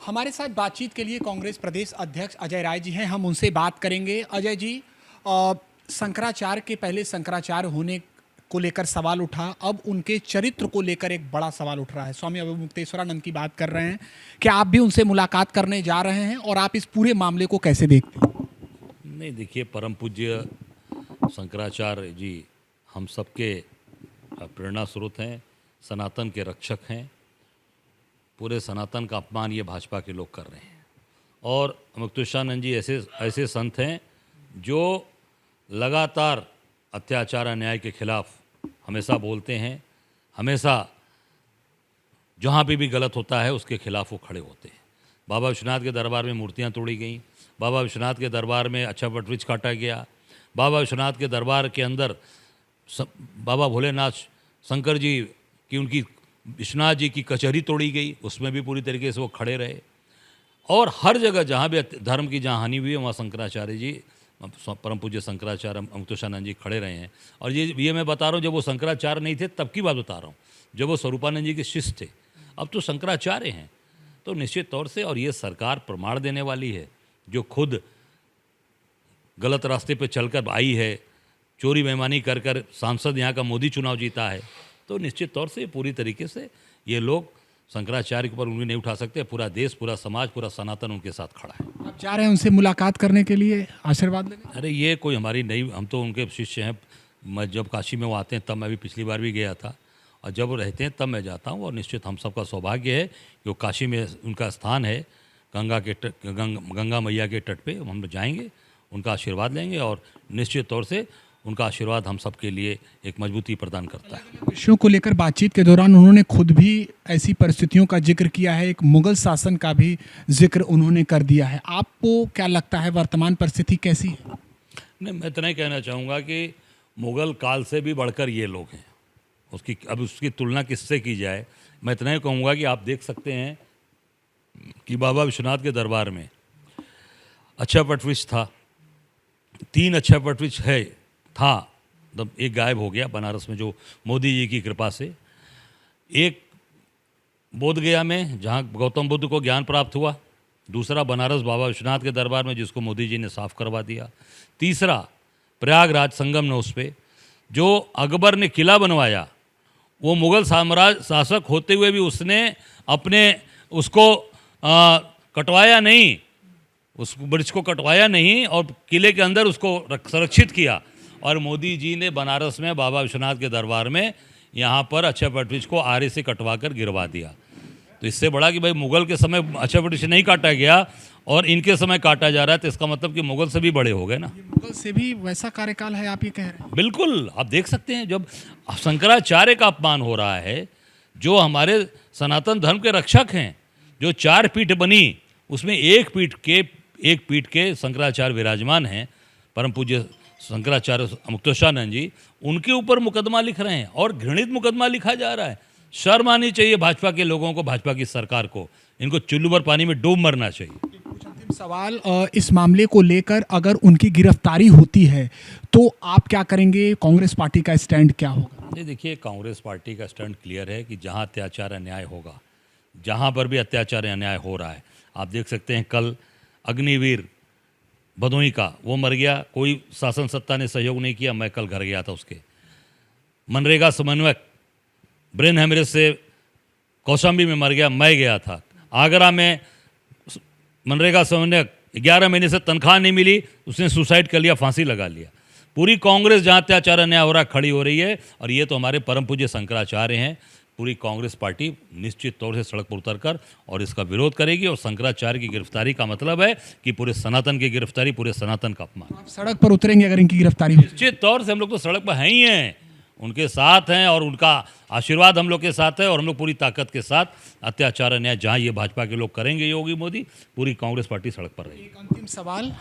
हमारे साथ बातचीत के लिए कांग्रेस प्रदेश अध्यक्ष अजय राय जी हैं। हम उनसे बात करेंगे। अजय जी, शंकराचार्य के पहले शंकराचार्य होने को लेकर सवाल उठा, अब उनके चरित्र को लेकर एक बड़ा सवाल उठ रहा है। स्वामी अवधूतेश्वरानंद की बात कर रहे हैं। क्या आप भी उनसे मुलाकात करने जा रहे हैं और आप इस पूरे मामले को कैसे देखते हैं? नहीं, देखिए, परम पूज्य शंकराचार्य जी हम सबके प्रेरणा स्रोत हैं, सनातन के रक्षक हैं। पूरे सनातन का अपमान ये भाजपा के लोग कर रहे हैं। और अवधूतेश्वरानंद जी ऐसे ऐसे संत हैं जो लगातार अत्याचार अन्याय के खिलाफ हमेशा बोलते हैं, हमेशा जहाँ पे भी गलत होता है उसके खिलाफ वो खड़े होते हैं। बाबा विश्वनाथ के दरबार में मूर्तियाँ तोड़ी गईं, बाबा विश्वनाथ के दरबार में अच्छा वटवृक्ष काटा गया, बाबा विश्वनाथ के दरबार के अंदर बाबा भोलेनाथ शंकर जी की उनकी विश्वनाथ जी की कचहरी तोड़ी गई, उसमें भी पूरी तरीके से वो खड़े रहे। और हर जगह जहाँ भी धर्म की जहाँ हानि हुई है वहाँ शंकराचार्य जी, परम पूज्य शंकराचार्य अवधूतेश्वरानंद जी खड़े रहे हैं। और ये मैं बता रहा हूँ, जब वो शंकराचार्य नहीं थे तब की बात बता रहा हूँ, जब वो स्वरूपानंद जी के शिष्य थे। अब तो शंकराचार्य हैं, तो निश्चित तौर से, और ये सरकार प्रमाण देने वाली है, जो खुद गलत रास्ते पे चलकर आई है, चोरी बेईमानी कर कर सांसद यहाँ का मोदी चुनाव जीता है, तो निश्चित तौर से पूरी तरीके से ये लोग शंकराचार्य के ऊपर उंगली नहीं उठा सकते। पूरा देश, पूरा समाज, पूरा सनातन उनके साथ खड़ा है। आप जा रहे हैं उनसे मुलाकात करने के लिए, आशीर्वाद लेने? अरे ये कोई हमारी नई, हम तो उनके शिष्य हैं। मैं जब काशी में वो आते हैं तब मैं भी पिछली बार भी गया था, और जब वो रहते हैं तब मैं जाता हूँ। और निश्चित हम सबका सौभाग्य है कि वो काशी में उनका स्थान है, गंगा मैया के तट पे हम जाएंगे, उनका आशीर्वाद लेंगे, और निश्चित तौर से उनका आशीर्वाद हम सब के लिए एक मजबूती प्रदान करता है। विषयों को लेकर बातचीत के दौरान उन्होंने खुद भी ऐसी परिस्थितियों का जिक्र किया है, एक मुगल शासन का भी जिक्र उन्होंने कर दिया है। आपको क्या लगता है, वर्तमान परिस्थिति कैसी है? नहीं, मैं इतना ही कहना चाहूँगा कि मुग़ल काल से भी बढ़कर ये लोग हैं। उसकी तुलना किससे की जाए? मैं इतना ही कहूँगा कि आप देख सकते हैं कि बाबा विश्वनाथ के दरबार में अच्छा वटवृक्ष था, 3 अच्छा वटवृक्ष था, तब एक गायब हो गया बनारस में, जो मोदी जी की कृपा से। एक बोध गया में, जहाँ गौतम बुद्ध को ज्ञान प्राप्त हुआ। दूसरा बनारस बाबा विश्वनाथ के दरबार में, जिसको मोदी जी ने साफ करवा दिया। तीसरा प्रयागराज संगम में, उस पर जो अकबर ने किला बनवाया, वो मुग़ल साम्राज्य शासक होते हुए भी उसने अपने उसको कटवाया नहीं, उस वृक्ष को कटवाया नहीं, और किले के अंदर उसको संरक्षित किया। और मोदी जी ने बनारस में बाबा विश्वनाथ के दरबार में यहाँ पर अच्छा वटवृक्ष को आरे से कटवा कर गिरवा दिया। तो इससे बड़ा कि भाई मुग़ल के समय अच्छा वटवृक्ष नहीं काटा गया और इनके समय काटा जा रहा है, तो इसका मतलब कि मुग़ल से भी बड़े हो गए ना। मुगल से भी वैसा कार्यकाल है, आप ये कह रहे हैं? बिल्कुल, आप देख सकते हैं, जब शंकराचार्य का अपमान हो रहा है, जो हमारे सनातन धर्म के रक्षक हैं, जो 4 पीठ बनी, उसमें एक पीठ के शंकराचार्य विराजमान हैं, परम पूज्य शंकराचार्य अवधूतेश्वरानंद जी, उनके ऊपर मुकदमा लिख रहे हैं, और घृणित मुकदमा लिखा जा रहा है। शर्म आनी चाहिए भाजपा के लोगों को, भाजपा की सरकार को। इनको चुल्लू भर पानी में डूब मरना चाहिए। कुछ अंतिम सवाल, इस मामले को लेकर अगर उनकी गिरफ्तारी होती है तो आप क्या करेंगे? कांग्रेस पार्टी का स्टैंड क्या होगा? नहीं, देखिए, कांग्रेस पार्टी का स्टैंड क्लियर है कि जहां अत्याचार अन्याय होगा, जहां पर भी अत्याचार अन्याय हो रहा है, आप देख सकते हैं, कल अग्निवीर भदोही का वो मर गया, कोई शासन सत्ता ने सहयोग नहीं किया। मैं कल घर गया था उसके। मनरेगा समन्वयक ब्रेन हेमरेज से कौशाम्बी में मर गया, मैं गया था। आगरा में मनरेगा समन्वयक 11 महीने से तनख्वाह नहीं मिली, उसने सुसाइड कर लिया, फांसी लगा लिया। पूरी कांग्रेस जहाँ अत्याचार अन्याय हो रहा खड़ी हो रही है, और ये तो हमारे परम पूज्य शंकराचार्य हैं। पूरी कांग्रेस पार्टी निश्चित तौर से सड़क पर उतरकर और इसका विरोध करेगी। और शंकराचार्य की गिरफ्तारी का मतलब है कि पूरे सनातन की गिरफ्तारी, पूरे सनातन का अपमान। आप सड़क पर उतरेंगे अगर इनकी गिरफ्तारी होती है? निश्चित तौर से हम लोग तो सड़क पर हैं ही हैं, उनके साथ हैं, और उनका आशीर्वाद हम लोग के साथ है, और हम लोग पूरी ताकत के साथ अत्याचार अन्याय जहाँ ये भाजपा के लोग करेंगे, योगी मोदी, पूरी कांग्रेस पार्टी सड़क पर रहेगी। एक अंतिम सवाल,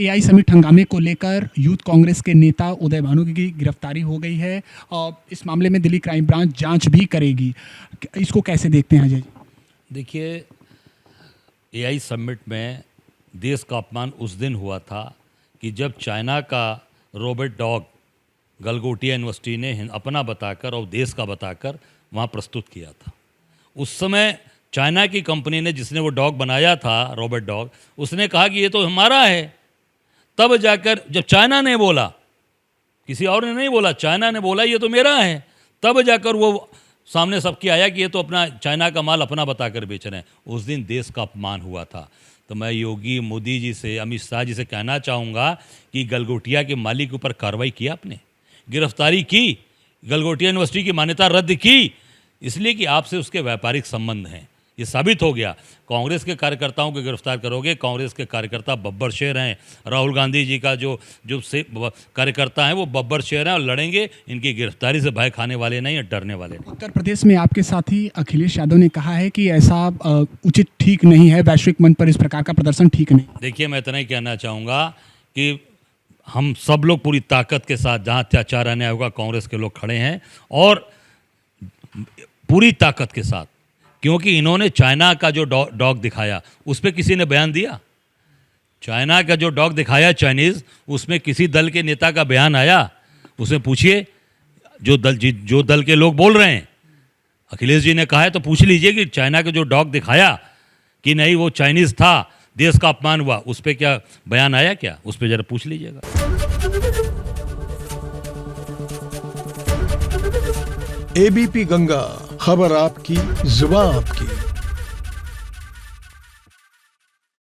एआई समिट हंगामे को लेकर यूथ कांग्रेस के नेता उदय भानु की गिरफ्तारी हो गई है, और इस मामले में दिल्ली क्राइम ब्रांच जांच भी करेगी। इसको कैसे देखते हैं अजय जी? देखिए, एआई समिट में देश का अपमान उस दिन हुआ था कि जब चाइना का रोबोट डॉग गलगोटिया यूनिवर्सिटी ने अपना बताकर और देश का बताकर वहाँ प्रस्तुत किया था। उस समय चाइना की कंपनी ने, जिसने वो डॉग बनाया था, रॉबर्ट डॉग, उसने कहा कि ये तो हमारा है। तब जाकर जब चाइना ने बोला, किसी और ने नहीं बोला, चाइना ने बोला ये तो मेरा है, तब जाकर वो सामने सबके आया कि ये तो अपना चाइना का माल अपना बताकर बेच रहे हैं। उस दिन देश का अपमान हुआ था। तो मैं योगी मोदी जी से, अमित शाह जी से कहना चाहूँगा कि गलगोटिया के मालिक के ऊपर कार्रवाई की, आपने गिरफ्तारी की, गलगोटिया यूनिवर्सिटी की मान्यता रद्द की, इसलिए कि आपसे उसके व्यापारिक संबंध हैं। ये साबित हो गया। कांग्रेस के कार्यकर्ताओं को गिरफ्तार करोगे, कांग्रेस के कार्यकर्ता बब्बर शेर हैं। राहुल गांधी जी का जो कार्यकर्ता हैं वो बब्बर शेर हैं और लड़ेंगे। इनकी गिरफ्तारी से भय खाने वाले नहीं और डरने वाले नहीं। उत्तर प्रदेश में आपके साथी अखिलेश यादव ने कहा है कि ऐसा उचित ठीक नहीं है, वैश्विक मंच पर इस प्रकार का प्रदर्शन ठीक नहीं। देखिए, मैं इतना ही कहना चाहूँगा कि हम सब लोग पूरी ताकत के साथ, जहाँ अत्याचार अन्याय होगा, कांग्रेस के लोग खड़े हैं और पूरी ताकत के साथ, क्योंकि इन्होंने चाइना का जो डॉग दिखाया उस पर किसी ने बयान दिया? चाइना का जो डॉग दिखाया चाइनीज़, उसमें किसी दल के नेता का बयान आया? उसमें पूछिए, जो दल के लोग बोल रहे हैं, अखिलेश जी ने कहा है तो पूछ लीजिए कि चाइना का जो डॉग दिखाया कि नहीं वो चाइनीज़ था, देश का अपमान हुआ, उस पर क्या बयान आया क्या? उस पर जरा पूछ लीजिएगा। एबीपी गंगा, खबर आपकी, जुबान आपकी।